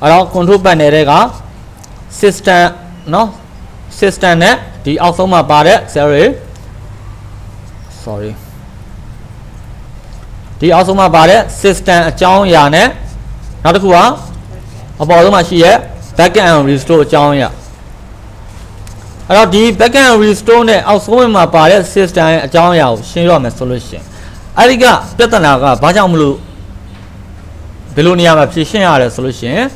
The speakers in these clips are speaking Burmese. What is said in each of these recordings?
Alors control panel တွေက system နော် system နဲ့ဒီအောက်ဆုံးမှာပါတဲ့ sorry ဒီအောက်ဆုံးမှာပါတဲ့ system အကြောင်းအရာနဲ့နောက်တစ်ခုကအပေါ်ဆုံးမှာရှိရဲ့ backend and restore အကြောင်းအရာအဲ့တော့ဒီ backend and restore နဲ့အောက်ဆုံးမှာပါတဲ့ system ရဲ့အကြောင်းအရာကိုရှင်းရမယ်ဆိုလို့ရှိရင်အဲ့ဒီကပြဿနာကဘာကြောင့်မလို့ဘယ်လိုနေရာမှာဖြေရှင်းရတယ်ဆိုလို့ရှိရင်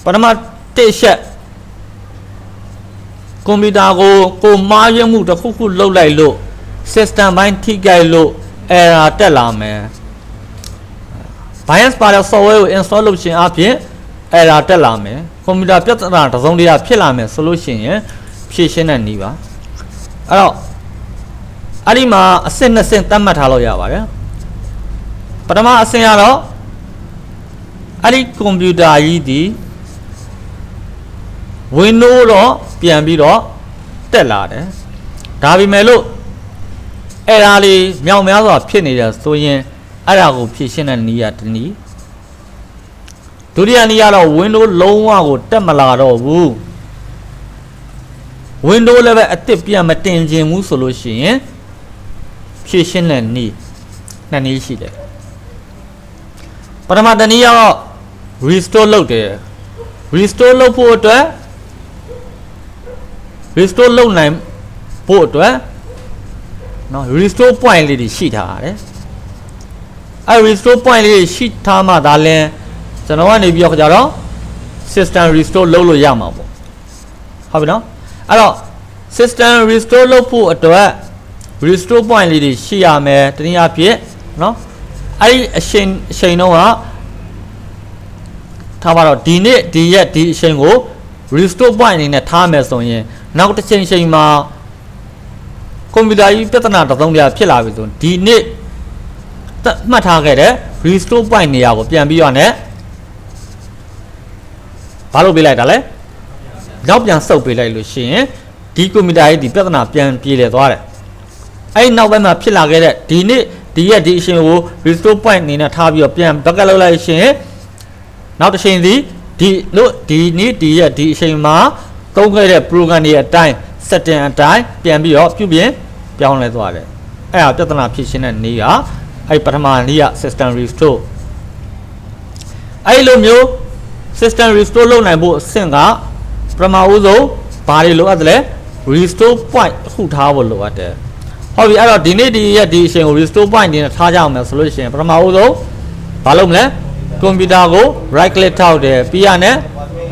ပထမတစ်ချက်ကွန်ပျူတာကိုမှားယွင်းမှုတစ်ခုခုလုပ်လိုက်လို့ system ဘိုင်းထိခိုက်လို့ error တက်လာမယ် bias ပါတဲ့ software ကို install လုပ်ခြင်းအပြင် error တက်လာမယ်ကွန်ပျူတာပြဿနာတစ်စုံတစ်ရာဖြစ်လာမယ်ဆိုလို့ရှိရင်ဖြေရှင်းတဲ့နည်းပါအဲ့တော့အဲ့ဒီမှာအဆင့်နှစ်ဆင့်သတ်မှတ်ထားလို့ရပါတယ်ပထမအဆင့်ကတော့အဲ့ဒီကွန်ပျူတာကြီးဒီ Windows တော့ပြန်ပြီးတော့တက်လာတယ်ဒါပေမဲ့လို့ error လေးမြောက်များစွာဖြစ်နေတယ်ဆိုရင်အဲ့ဒါကိုဖြေရှင်းတဲ့နည်းရတနည်းဒုတိယနည်းကတော့ Windows လုံးဝကိုတက်မလာတော့ဘူး Windows လည်းပဲအသစ်ပြန်မတင်ခြင်းဘူးဆိုလို့ရှိရင်ဖြေရှင်းတဲ့နည်းနှစ်နည်းရှိတယ်ပထမတနည်းကတော့ restore လုပ်တယ် restore လုပ်ဖို့အတွက် restore လုပ်နိုင်ဖို့အတွက်နော် restore point လေးတွေရှိထားတယ်အဲ restore point လေးတွေရှိထားမှဒါလည်းကျွန်တော်ကနေပြီးတော့ကြတော့ system restore လုပ်လို့ရမှာပေါ့ဟုတ်ပြီနော်အဲ့တော့ system restore လုပ်ဖို့အတွက် restore point လေးတွေရှိရမယ်တနည်းအားဖြင့်နော်အဲ့ဒီအချိန်တော့ကထားပါတော့ဒီနေ့ဒီရက်ဒီအချိန်ကို restore point အနေနဲ့ထားမယ်ဆိုရင်နောက်တစ်ချိန်မှာကွန်ပျူတာကြီးပြဿနာတစ်စုံတစ်ရာဖြစ်လာပြီဆိုရင်ဒီနေ့မှတ်ထားခဲ့တဲ့ restore point နေရာကိုပြန်ပြီးတော့နဲ့ဘာလို့ပေးလိုက်တာလဲနောက်ပြန်ဆုပ်ပေးလိုက်လို့ရှိရင်ဒီကွန်ပျူတာကြီးဒီပြဿနာပြန်ပြေလည်သွားတယ်အဲ့ဒီနောက်ပိုင်းမှာဖြစ်လာခဲ့တဲ့ဒီနေ့ဒီရက်ဒီအချိန်ကို restore point အနေနဲ့ထားပြီးတော့ပြန် backup လုပ်လိုက်ရှင်နောက်တစ်ချိန်စီဒီနေ့ဒီရက်ဒီအချိန်မှာသုံးခဲ့တဲ့ program တွေအတိုင်း setting အတိုင်းပြန်ပြီးတော့ပြုပြင်ပြောင်းလဲသွားတယ်အဲ့ဒါပြဿနာဖြေရှင်းတဲ့နည်းကအဲ့ပထမနည်းက system restore အဲ့လိုမျိုး system restore လုပ်နိုင်ဖို့အဆင့်ကပထမဦးဆုံးဘာတွေလိုအပ်တယ်လဲ restore point ခုထားဖို့လိုအပ်တယ်ဟုတ်ပြီအဲ့တော့ဒီနေ့ဒီရက်ဒီအချိန်ကို restore point နေနဲ့ထားကြအောင်မယ်ဆိုလို့ရှိရင်ပထမဦးဆုံးဘာလုပ်မလဲကွန်ပျူတာကို right click ထောက်တယ်ပြီးရနဲ့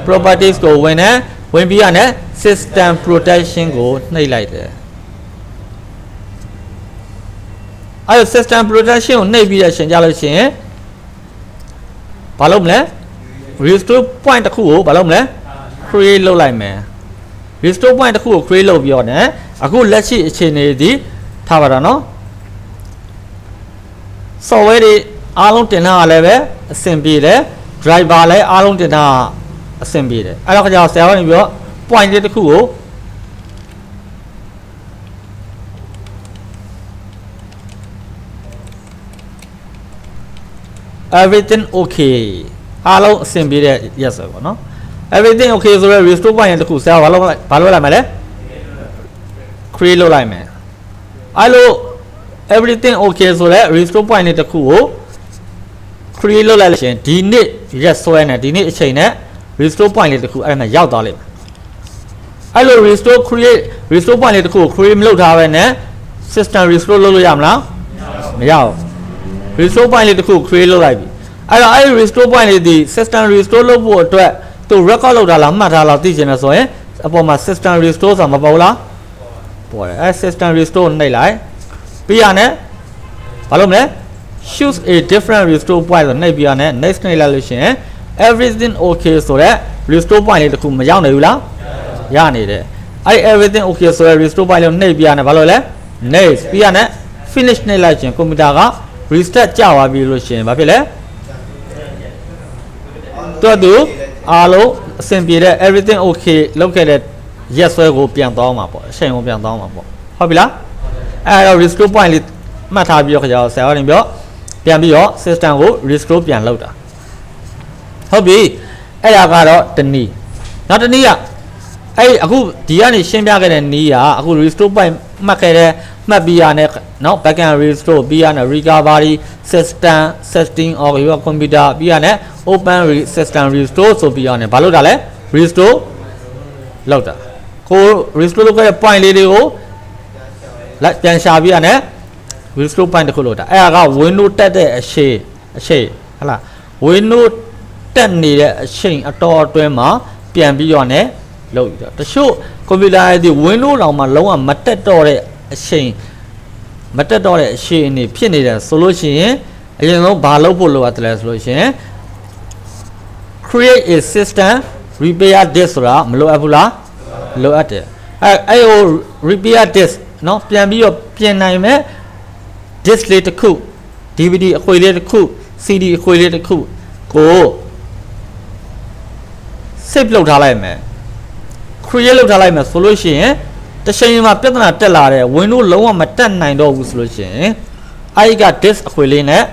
properties ကိုဝင်ပြီးရနဲ့ system protection ကိုနှိပ်လိုက်တယ်အဲ့ system protection ကိုနှိပ်ပြီးတဲ့အချိန်ကြလို့ရှိရင်ဘာလုပ်မလဲ restore point တစ်ခုကိုဘာလုပ်မလဲ create လုပ်လိုက်မယ် restore point တစ်ခုကို create လုပ်ပြီးတော့ねအခုလက်ရှိအခြေအနေဒီထားပါတော့เนาะ software တွေအားလုံးတင်ထားရလဲပဲအဆင်ပြေတယ် driver လည်းအားလုံးတင်ထားအဆင်ပြေတယ်အဲ့တော့ကျွန်တော်ဆရာကနေပြီးတော့ point တစ်ခုကိုeverything okay အားလုံးအဆင်ပြေတဲ့ yes ဆိုပေါ့နော် everything okay ဆိုတော့ restore point တစ်ခုဆရာဘာလုပ်လိုက်မလဲ create လုပ်လိုက်မယ်အဲ့လို everything okay ဆိုတော့ restore point တစ်ခုကို create လုပ်လိုက်လို့ရှင်ဒီနေ့ yes ဆွဲနေဒီနေ့အချိန်နဲ့ restore point လေးတစ်ခုအဲ့ဒါရောက်သွားလိမ့်မယ်အဲ့လို restore point လေးတစ်ခုကို create မလုပ်ထားပဲနဲ့ system restore လုပ်လို့ရမလားမရဘူး restore point လေးတစ်ခု create လုပ်လိုက်ပြီအဲ့တော့အဲ့ဒီ restore point လေးဒီ system restore လုပ်ဖို့အတွက်သူ record လုပ်တာလားမှတ်ထားလားသိချင်တယ်ဆိုရင်အပေါ်မှာ system restore ဆိုတာမပေါ်ဘူးလားပေါ်တယ်အဲ့ system restore နှိပ်လိုက်ပြီးရနဲ့ဘာလုပ်မလဲ choose a different restore point ဆိုနှိပ်ပြီးရနဲ့ next နှိပ်လိုက်လို့ရှိရင် everything okay ဆိုတော့ restore point လေးတစ်ခုမရောက်နိုင်ဘူးလားရနေတယ်အဲ့ everything okay ဆိုတော့ restore point လေးနှိပ်ပြီးရနဲ့ဘာလို့လဲ next ပြီးရနဲ့ finish နှိပ်လိုက်ခြင်းကွန်ပျူတာက reset ကြသွားပြီလို့ရှိရင်ဘာဖြစ်လဲသူအားလုံးအဆင်ပြေတဲ့ everything okay လုပ်ခဲ့တဲ့ yes ဆွဲကိုပြန်သွားမှာပေါ့အချိန်ကိုပြန်သွားမှာပေါ့ဟုတ်ပြီလားအဲ့တော့ restore point လေးမှတ်ထားပြီးတော့ခါကျတော့ဆရာကနေပြီးတော့ပြန်ပြီးတော့ system ကို restore ပြန်လုပ်တာဟုတ်ပြီ အဲ့ဒါကတော့တနည်းနောက်တနည်းကအဲ့အခုဒီကနေရှင်းပြခဲ့တဲ့နည်းကအခု restore point မှတ်ခဲ့တဲ့မှတ်ပြီးရတဲ့နော် backend restore ပြီးရတဲ့ recovery system setting of your computer ပြီးရတဲ့ open system restore ဆိုပြီးရတဲ့ဘာလို့တာလဲ restore လောက်တာကို restore လုပ်ခဲ့တဲ့ point လေးတွေကိုလိုက်ပြန်ရှာပြီးရတဲ့ restore point တစ်ခုလောက်တာအဲ့ဒါက window တက်တဲ့အချိန်ဟလား window တက်နေတဲ့အချိန်အတော်အတွင်းမှာပြန်ပြီးရတဲ့လောက်ရတချို့ computer ရဲ့ window လောင်မှာလုံးဝမတက်တော့တဲ့အချိန်အနေဖြစ်နေတယ်ဆိုလို့ရှိရင်အရင်ဆုံးဘာလုပ်ဖို့လိုအပ်တယ်လဲဆိုလို့ရှိရင် create a system repair disk ဆိုတာမလိုအပ်ဘူးလားလိုအပ်တယ်အဲ့ဟို repair disk เนาะပြန်ပြီးတော့ပြင်နိုင်မဲ့ disk လေးတစ်ခု DVD အခွေလေးတစ်ခု CD အခွေလေးတစ်ခုကို save လုပ်ထားလိုက်မယ် create လုပ်ထားလိုက်မယ်ဆိုလို့ရှိရင်တချိန်မှာပြဿနာတက်လာတဲ့ Windows လုံးဝမတက်နိုင်တော့ဘူးဆိုလို့ရှိရင်အဲ့က disk အခွေလေးနဲ့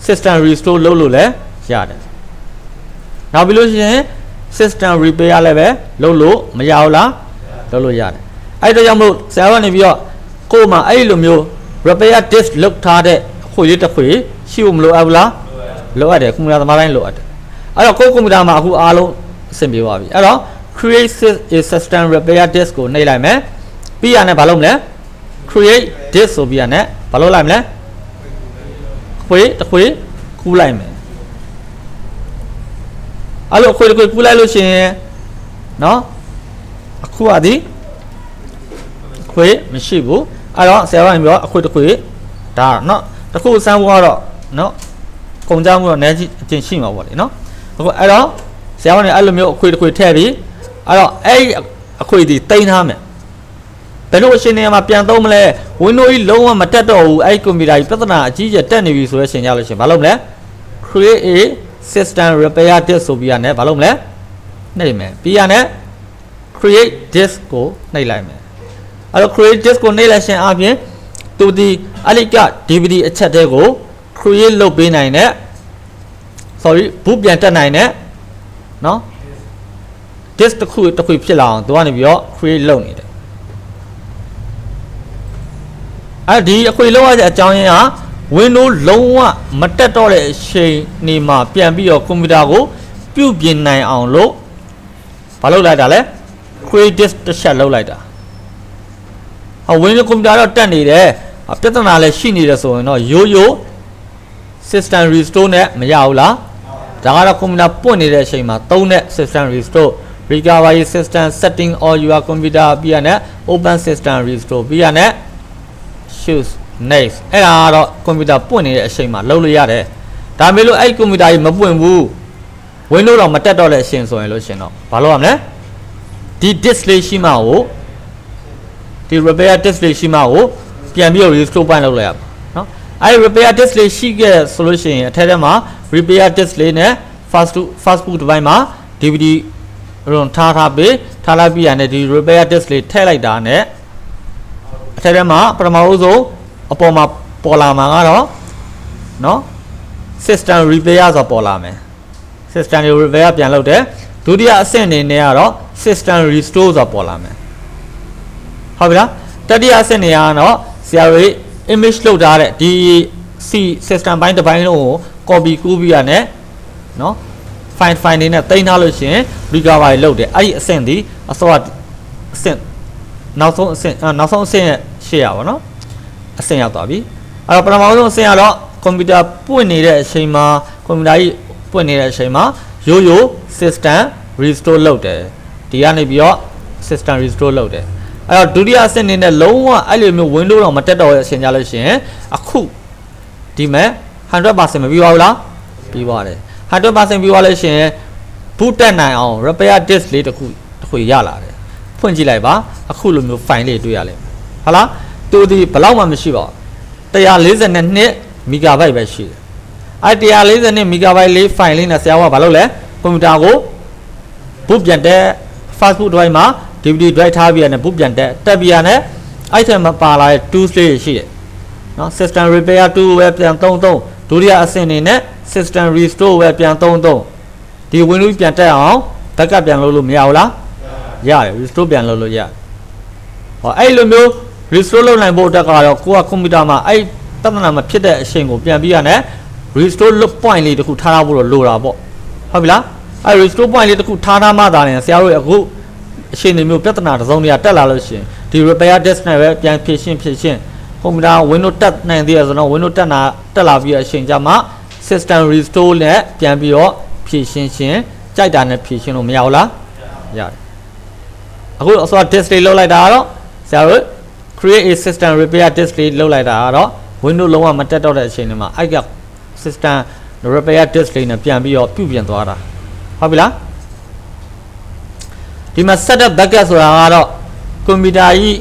system restore လုပ်လို့လည်းရတယ်နောက်ပြီးလို့ရှိရင် system repair လည်းပဲလုပ်လို့မရဘူးလားလုပ်လို့ရတယ်အဲ့တော့ကြောင့်မလို့ဆရာကနေပြီးတော့ကိုယ်မှာအဲ့လိုမျိုး repair disk လုပ်ထားတဲ့အခွေလေးတစ်ခွေရှိဖို့မလိုအပ်ဘူးလားလိုအပ်တယ်ကွန်ပျူတာသမားတိုင်းလိုအပ်တယ်အဲ့တော့ကိုယ်ကွန်ပျူတာမှာအခုအားလုံးအဆင်ပြေပါပြီအဲ့တော့ create a system repair disk ကိုနှိပ်လိုက်မယ်ပြီးရနဲ့ဘာလုပ်မလဲ create disk ဆိုပြီးရနဲ့ဘာလုပ်လိုက်မလဲခွေတစ်ခွေကူးလိုက်မယ်အဲ့လိုခွေတစ်ခွေကူးလိုက်လို့ရှိရင်နော်အခုကဒီခွေမရှိဘူးအဲ့တော့ဆရာကပြောအခွေတစ်ခွေဒါနော်တစ်ခုစမ်းဖို့ကတော့နော်ကုန်ကြမှုတော့နည်းအကျင့်ရှိမှာပေါ့လေနော်အခုအဲ့တော့ဆရာကနေအဲ့လိုမျိုးအခွေတစ်ခွေထည့်ပြီးအဲ့တော့အဲ့အခွေဒီတိန်းထားမယ်ဘယ်လိုအရှင်နေရာမှာပြန်သုံးမလဲ Windows ကြီးလုံးဝမတက်တော့ဘူးအဲ့ကွန်ပျူတာကြီးပြဿနာအကြီးကျယ်တက်နေပြီဆိုရရှင်ကြလို့ရှင်ဘာလုပ်မလဲ create a system repair disk ဆိုပြီးရနဲ့ဘာလုပ်မလဲနှိပ်မယ်ပြီးရနဲ့ create disk ကိုနှိပ်လိုက်မယ်အဲ့တော့ create disk ကိုနှိပ်လိုက်ရှင်အပြင်သူဒီအဲ့ဒီက DVD အချက်တဲကို create လုပ်ပေးနိုင်တဲ့ sorry ဘူးပြန်တက်နိုင်တဲ့နော် disk တစ်ခုဖြစ်လာအောင်သူကနေပြီးတော့ create လုပ်နေတယ်အဲ့ဒီအခွေလောက်ရတဲ့အကြောင်းရင်းက Windows လုံးဝမတက်တော့တဲ့အချိန်နေမှာပြန်ပြီးတော့ကွန်ပျူတာကိုပြုပြင်နိုင်အောင်လို့ဘာလုပ်လိုက်တာလဲ create disk တစ်ချက်လုပ်လိုက်တာWindows ကွန်ပျူတာတော့တက်နေတယ်ပြဿနာလည်းရှိနေတယ်ဆိုရင်တော့ရိုး system restore နဲ့မရဘူးလားဒါကတော့ကွန်ပျူတာပွင့်နေတဲ့အချိန်မှာသုံးတဲ့ system restore recovery system setting all your computer ပြီးရနဲ့ open system restore ပြီးရနဲ့ choose next အဲ့ဒါကတော့ကွန်ပျူတာပွင့်နေတဲ့အချိန်မှာလုပ်လို့ရတယ်ဒါပေမဲ့လို့အဲ့ကွန်ပျူတာကြီးမပွင့်ဘူး Windows တော့မတက်တော့တဲ့အချိန်ဆိုရင်လို့ရှင်တော့ဘာလုပ်ရမလဲဒီ disk လေးရှိမှကိုဒီ repair disk လေးရှိမှကိုပြန်ပြီး restore point လုပ်လိုက်ရပါနော်အဲ့ repair disk လေးရှိခဲ့ဆိုလို့ရှိရင်အထက်ထဲမှာ repair disk လေးနဲ့ fast boot device မှာ DVD ရုံထားလိုက်ပြီးရတဲ့ဒီ repair disk လေးထည့်လိုက်တာနဲ့အထက်ထဲမှာပထမဆုံးအပေါ်မှာပေါ်လာမှာကတော့နော် system repair ဆိုပေါ်လာမယ် system repair ပြန်လုပ်တယ်ဒုတိယအဆင့်အနေနဲ့ကတော့ system restore ဆိုပေါ်လာမယ်ဟုတ်ပြီလားတတိယအဆင့်နေရာကတော့ဆရာတို့ image လောက်ထားတဲ့ဒီ system ဘိုင်းတစ်ပိုင်းလုံးကို copy ကူးပြီးရနဲ့နော် file နေနဲ့တင်ထားလို့ရှိရင် recovery လုပ်တယ်အဲ့ဒီအဆင့်ဒီအစောအဆင့်နောက်ဆုံးအဆင့်ရဲ့ရှေ့ရပါတော့အဆင့်ရောက်သွားပြီအဲ့တော့ပထမဆုံးအဆင့်ကတော့ကွန်ပျူတာပွင့်နေတဲ့အချိန်မှာကွန်ပျူတာကြီးပွင့်နေတဲ့အချိန်မှာရိုး system restore လုပ်တယ်ဒီကနေပြီးတော့ system restore လုပ်တယ်အဲ့တော့ဒုတိယအဆင့်နေနဲ့လုံးဝအဲ့လိုမျိုး Windows တော့မတက်တော့တဲ့အချိန်ကြလို့ရှိရင်အခုဒီမဲ့ 100% မပြီးပါဘူးလားပြီးပါတယ် 100% ပြီးသွားလို့ရှိရင်boot တက်နိုင်အောင် repair disk လေးတစ်ခုရလာတယ်ဖွင့်ကြည့်လိုက်ပါအခုလိုမျိုး file လေးတွေ့ရလိမ့်မယ်ဟုတ်လားသူဒီဘယ်လောက်မှမရှိပါဘူး142 MB ပဲရှိတယ်အဲ့142 MB လေး file လေးနဲ့ဆရာကဘာလုပ်လဲကွန်ပျူတာကို boot ပြန်တဲ့ fast boot device မှာ DVD drive ထားပြီးရတဲ့ boot ပြန်တက်ပြီးရတဲ့အဲ့ထက်မှာပါလာတဲ့ tools လေးရှိတယ်နော် system repair tool ပဲပြန်သုံးဒုတိယအဆင့်နေနဲ့ system restore ပဲပြန်သုံး ဒီ Windows ပြန်တက်အောင် backup ပြန်လုပ်လို့မရဘူးလားရတယ် restore ပြန်လုပ်လို့ရဟောအဲ့လိုမျိုး restore လုပ်နိုင်ဖို့အတွက်ကတော့ကိုကကွန်ပျူတာမှာအဲ့ပြဿနာမဖြစ်တဲ့အချိန်ကိုပြန်ပြီးရနဲ့ restore point လေးတခုထားဖို့တော့လိုတာပေါ့ဟုတ်ပြီလားအဲ့ restore point လေးတခုထားမှသာလဲဆရာတို့အခုအချိန်မျိုးပြဿနာတစ်စုံတရာတက်လာလို့ရှိရင်ဒီ repair disk နဲ့ပဲပြန်ဖြည့်ရှင်းကွန်ပျူတာ Windows တက်နိုင်သေးရဆိုတော့ Windows တက်လာပြီးအချိန်ကြမှာ system restore နဲ့ပြန်ပြီးတော့ဖြည့်ရှင်းကြိုက်တာနဲ့ဖြည့်ရှင်းလို့မရဘူးလားရတယ်အခုအစော disk လေးလောက်လိုက်တာကတော့ဆရာတို့ create a system repair disk လေးလောက်လိုက်တာကတော့ Windows လုံးဝမတက်တော့တဲ့အချိန်တွေမှာအဲ့က system repair disk လေးနဲ့ပြန်ပြီးတော့ပြုပြင်သွားတာဟုတ်ပြီလားဒီမှာ setup backup ဆိုတာကတော့ကွန်ပျူတာကြီး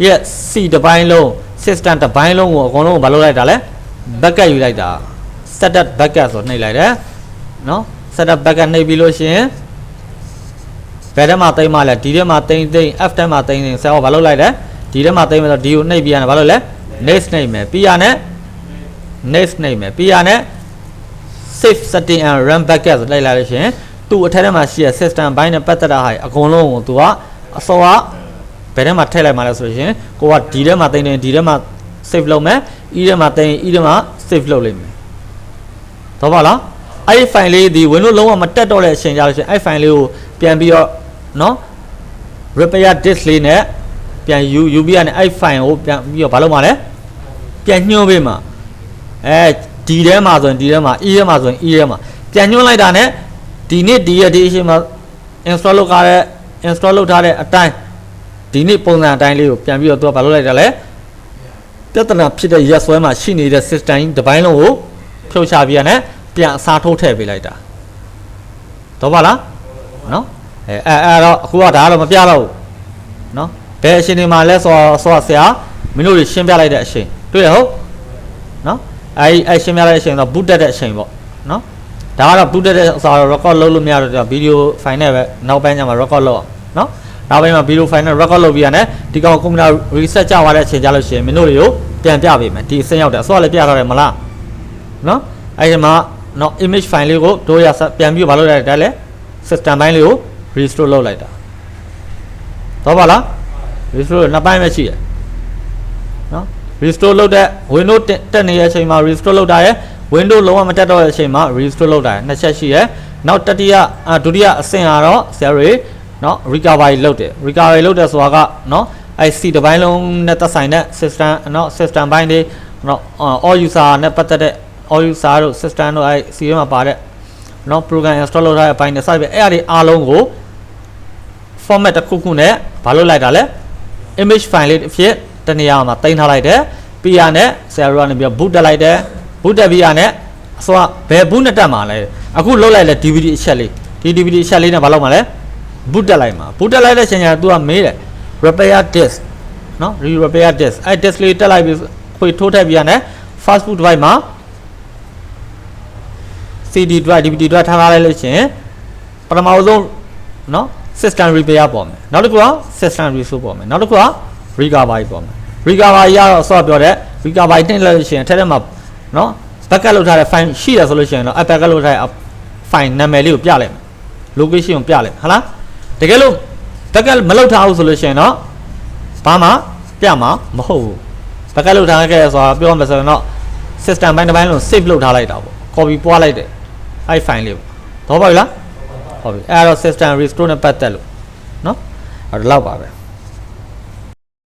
ရဲ့ C တစ်ပိုင်းလုံး system တစ်ပိုင်းလုံးကိုအကုန်လုံးဘာလုပ်လိုက်တာလဲ backup ယူလိုက်တာ setup backup ဆိုနှိပ်လိုက်တယ်နော် setup backup နှိပ်ပြီးလို့ရှိရင်ဘယ်ထဲမှာသိမ်းမှလဲဒီထဲမှာသိမ်း F ထဲမှာသိမ်းဆရာကဘာလုပ်လိုက်လဲဒီထဲမှာသိမ်းမယ်ဆိုဒီကိုနှိပ်ပြီးရတယ်ဘာလုပ်လဲ next နှိပ်မယ်ပြီးရနဲ့ next နှိပ်မယ်ပြီးရနဲ့ save setting and run backup ဆိုလိုက်လို့ရှိရင်သူ့အထက်ထဲမှာရှိတဲ့ system ဘိုင်းနဲ့ပတ်သက်တာဟာအကုန်လုံးကိုသူကအစောကဘယ်ထဲမှာထည့်လိုက်မှလဲဆိုရင်ကိုကဒီထဲမှာသိမ်းတယ်ဒီထဲမှာ save လုပ်မယ် e ထဲမှာသိမ်း e ထဲမှာ save လုပ်လိုက်မယ်တော့ပါလားအဲ့ဒီ file လေးဒီ Windows လုံးဝမတက်တော့တဲ့အချိန်ကြလို့ရှိရင်အဲ့ file လေးကိုပြန်ပြီးတော့နော် repair disk လေးနဲ့ပြန်ယူပြီးရတဲ့အဲ့ file ကိုပြန်ပြီးတော့ဘာလုပ်မှာလဲပြန်ညှိုးပေးမှာဒီထဲမှာဆိုရင်ဒီထဲမှာ e ထဲမှာဆိုရင် e ထဲမှာပြန်ညှိုးလိုက်တာနဲ့ဒီနေ့ဒီရက်ဒီအချိန်မှာ install လုပ်ထားတဲ့အတိုင်းဒီနေ့ပုံစံအတိုင်းလေးကိုပြန်ပြီးတော့သူကဘာလုပ်လိုက်တာလဲပြဿနာဖြစ်တဲ့ရက်စွဲမှာရှိနေတဲ့ system တစ်ပိုင်းလုံးကိုဖြုတ်ချပြီးရတဲ့ပြန်အစားထိုးထည့်ပေးလိုက်တာတော့ပါလားနော်အဲ့တော့အခုကဒါကတော့မပြတော့ဘူးနော်ဘယ်အချိန်ဒီမှာလဲဆိုဆရာမင်းတို့ရှင်းပြလိုက်တဲ့အချိန်တွေ့ရဟုတ်နော်အဲ့ရှင်းပြလိုက်တဲ့အချိန်တော့ boot တက်တဲ့အချိန်ပေါ့နော်ဒါကတော့ boot တက်တဲ့အစား record လုပ်လို့မရတော့ video file နဲ့ပဲနောက်ပိုင်းကျမှ record လုပ်အောင်နော်နောက်ပိုင်းမှာ video file နဲ့ record လုပ်ပြီးရတယ်ဒီကောင်ကွန်ပျူတာ reset ကြသွားတဲ့အချိန်ကြလို့ရှိရင်မင်းတို့တွေကိုပြန်ပြပေးမယ်ဒီအစင်းရောက်တယ်အစောလည်းပြထားတယ်မလားနော်အဲ့ဒီမှာနော် image file လေးကိုတို့ရပြန်ပြီးဘာလုပ်လိုက်တယ်လဲ system ဘိုင်းလေးကို restore လုပ်လိုက်တာတော့ပါလား restore နှစ်ပိုင်းပဲရှိတယ်နော် restore လုပ်တဲ့ Windows တက်နေတဲ့အချိန်မှာ restore လုပ်တာရယ် Windows လုံးဝမတက်တော့တဲ့အချိန်မှာ restore လုပ်တာရယ်နှစ်ချက်ရှိရယ်နောက်ဒုတိယအဆင့်ကတော့ဆရာတွေနော် recovery လုပ်တယ် recovery လုပ်တယ်ဆိုတာကနော် IC တစ်ပိုင်းလုံးနဲ့သက်ဆိုင်တဲ့ system နော် system ဘိုင်းတွေနော် all user နဲ့ပတ်သက်တဲ့ all user တို့ system တို့IC ထဲမှာပါတဲ့နော် program install လုပ်ထားတဲ့အပိုင်းနဲ့စပြီးအဲ့အရာတွေအားလုံးကို format တစ်ခုနဲ့ဘာလုပ်လိုက်တာလဲ image file လေးတစ်ဖြစ်တနေရာမှာတင်ထားလိုက်တယ်ပြီးရနဲ့ဆရာတို့ကနေပြီး boot တက်လိုက်တယ် boot တက်ပြီးရနဲ့အစောဘယ် boot နဲ့တက်မှာလဲအခုလုတ်လိုက်လဲ DVD အချက်လေးဒီ DVD အချက်လေးနဲ့ဘာလုပ်မှာလဲ boot တက်လိုက်မှာ boot တက်လိုက်တဲ့အချိန်ကျတော့ तू ကမေးတယ် repair disk နော် repair disk အဲ့ disk လေးတက်လိုက်ပြီးခွေထိုးထည့်ပြီးရနဲ့ fast boot device မှာ CD drive DVD drive ထားလိုက်လို့ရှင်ပထမဆုံးနော် system repair ပေါ်မယ်နောက်တစ်ခုက system restore ပေါ်မယ်နောက်တစ်ခုက recovery ပေါ်မယ် recovery ရတော့ဆော့ပြောတဲ့ recovery တင်လိုက်လို့ရှင်အထက်ထဲမှာနော် backup လုပ်ထားတဲ့ file ရှိရဆိုလို့ရှင်တော့ backup လုပ်ထားတဲ့ file နာမည်လေးကိုပြလိုက်မယ် location ကိုပြလိုက်ဟုတ်လားတကယ်လို့ backup မလုပ်ထားဘူးဆိုလို့ရှင်တော့ဘာမှပြမှာမဟုတ်ဘူး backup လုပ်ထားခဲ့ဆိုတာပြောမှဆိုရင်တော့ system ဘိုင်းတစ်ပိုင်းလုံး save လုပ်ထားလိုက်တာပေါ့ copy ပွားလိုက်တယ်အဲ့ file လေးပေါ့တော့ပါပြီလားဟုတ်ပြီအဲ့တော့ system restore နဲ့ပတ်သက်လို့နော်အဲ့ဒါလောက်ပါပဲ